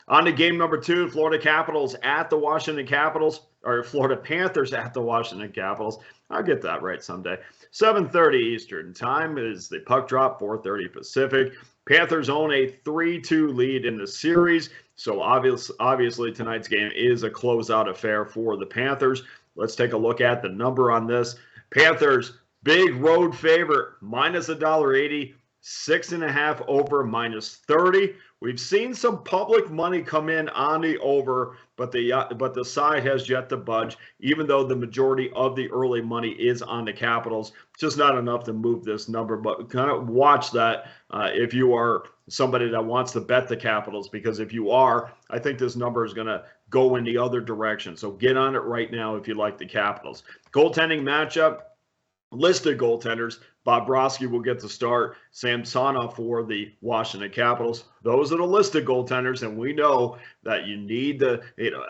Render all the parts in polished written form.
On to game number 2, Florida Panthers at the Washington Capitals. I'll get that right someday. 7:30 Eastern time is the puck drop, 4:30 Pacific. Panthers own a 3-2 lead in the series, so obviously tonight's game is a closeout affair for the Panthers. Let's take a look at the number on this. Panthers, big road favorite, minus $1.80, 6.5 over, minus 30. We've seen some public money come in on the over, but the side has yet to budge, even though the majority of the early money is on the Capitals. Just not enough to move this number, but kind of watch that if you are somebody that wants to bet the Capitals, because if you are, I think this number is going to go in the other direction. So get on it right now if you like the Capitals. Goaltending matchup. Listed goaltenders, Bobrovsky will get the start. Samsonov for the Washington Capitals. Those are the listed goaltenders, and we know that you need to,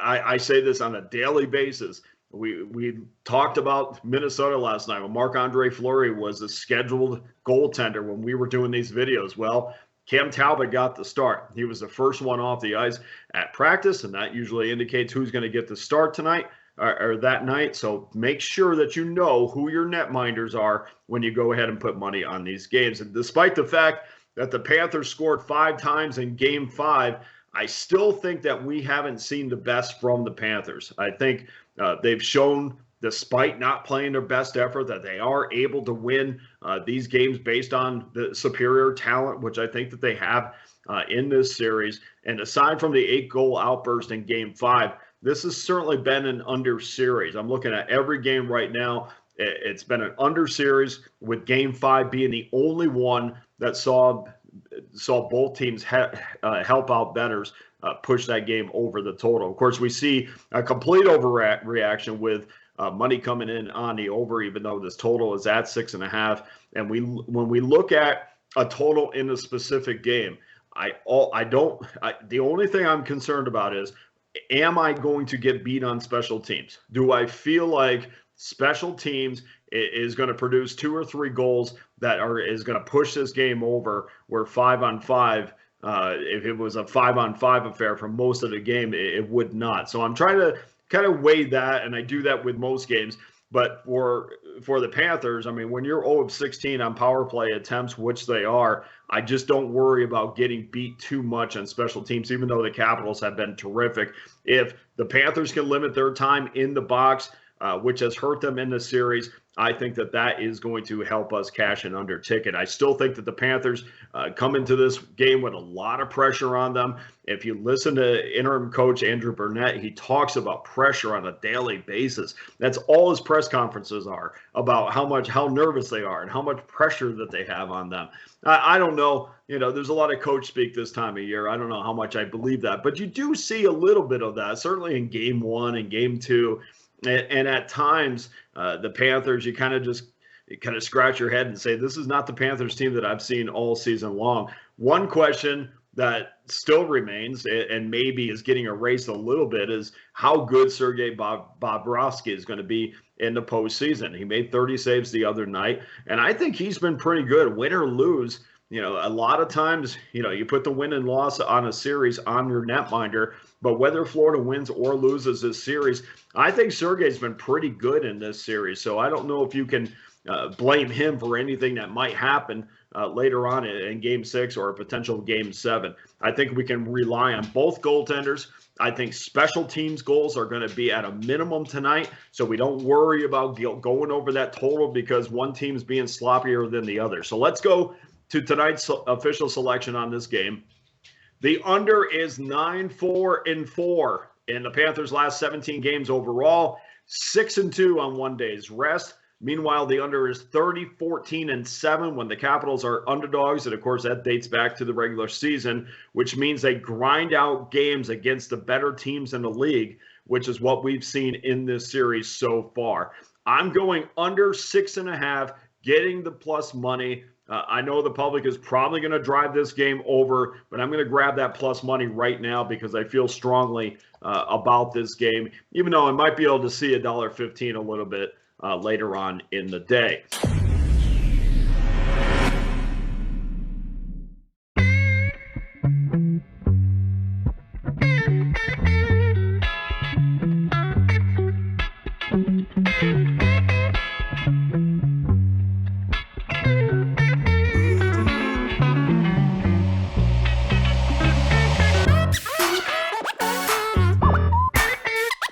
I say this on a daily basis. We talked about Minnesota last night when Marc-Andre Fleury was a scheduled goaltender when we were doing these videos. Well, Cam Talbot got the start. He was the first one off the ice at practice, and that usually indicates who's going to get the start tonight. Or that night. So make sure that you know who your netminders are when you go ahead and put money on these games. And despite the fact that the Panthers scored 5 times in Game 5, I still think that we haven't seen the best from the Panthers. I think they've shown, despite not playing their best effort, that they are able to win these games based on the superior talent, which I think that they have in this series. And aside from the 8-goal outburst in Game 5, this has certainly been an under series. I'm looking at every game right now. It's been an under series, with Game 5 being the only one that saw both teams help out bettors push that game over the total. Of course, we see a complete overreaction with money coming in on the over, even though this total is at 6.5. And when we look at a total in a specific game, the only thing I'm concerned about is, am I going to get beat on special teams? Do I feel like special teams is going to produce 2 or 3 goals that is going to push this game over, where 5-on-5, if it was a 5-on-5 affair for most of the game, it would not. So I'm trying to kind of weigh that, and I do that with most games. But for the Panthers, I mean, when you're 0 of 16 on power play attempts, which they are, I just don't worry about getting beat too much on special teams, even though the Capitals have been terrific. If the Panthers can limit their time in the box, which has hurt them in the series, I think that is going to help us cash an under ticket. I still think that the Panthers come into this game with a lot of pressure on them. If you listen to interim coach Andrew Burnett, he talks about pressure on a daily basis. That's all his press conferences are about, how nervous they are and how much pressure that they have on them. I don't know. There's a lot of coach speak this time of year. I don't know how much I believe that, but you do see a little bit of that, certainly in Game 1 and Game 2. And at times, the Panthers, you kind of scratch your head and say, this is not the Panthers team that I've seen all season long. One question that still remains, and maybe is getting erased a little bit, is how good Sergei Bobrovsky is going to be in the postseason. He made 30 saves the other night, and I think he's been pretty good, win or lose. A lot of times, you put the win and loss on a series on your netminder, but whether Florida wins or loses this series, I think Sergei's been pretty good in this series. So I don't know if you can blame him for anything that might happen later on in Game 6 or a potential Game 7. I think we can rely on both goaltenders. I think special teams goals are going to be at a minimum tonight, so we don't worry about going over that total because one team's being sloppier than the other. So let's go to tonight's official selection on this game. The under is 9-4-4 in the Panthers' last 17 games overall, 6-2 on one day's rest. Meanwhile, the under is 30-14-7 when the Capitals are underdogs. And, of course, that dates back to the regular season, which means they grind out games against the better teams in the league, which is what we've seen in this series so far. I'm going under 6.5, getting the plus money. I know the public is probably going to drive this game over, but I'm going to grab that plus money right now because I feel strongly about this game, even though I might be able to see $1.15 a little bit later on in the day.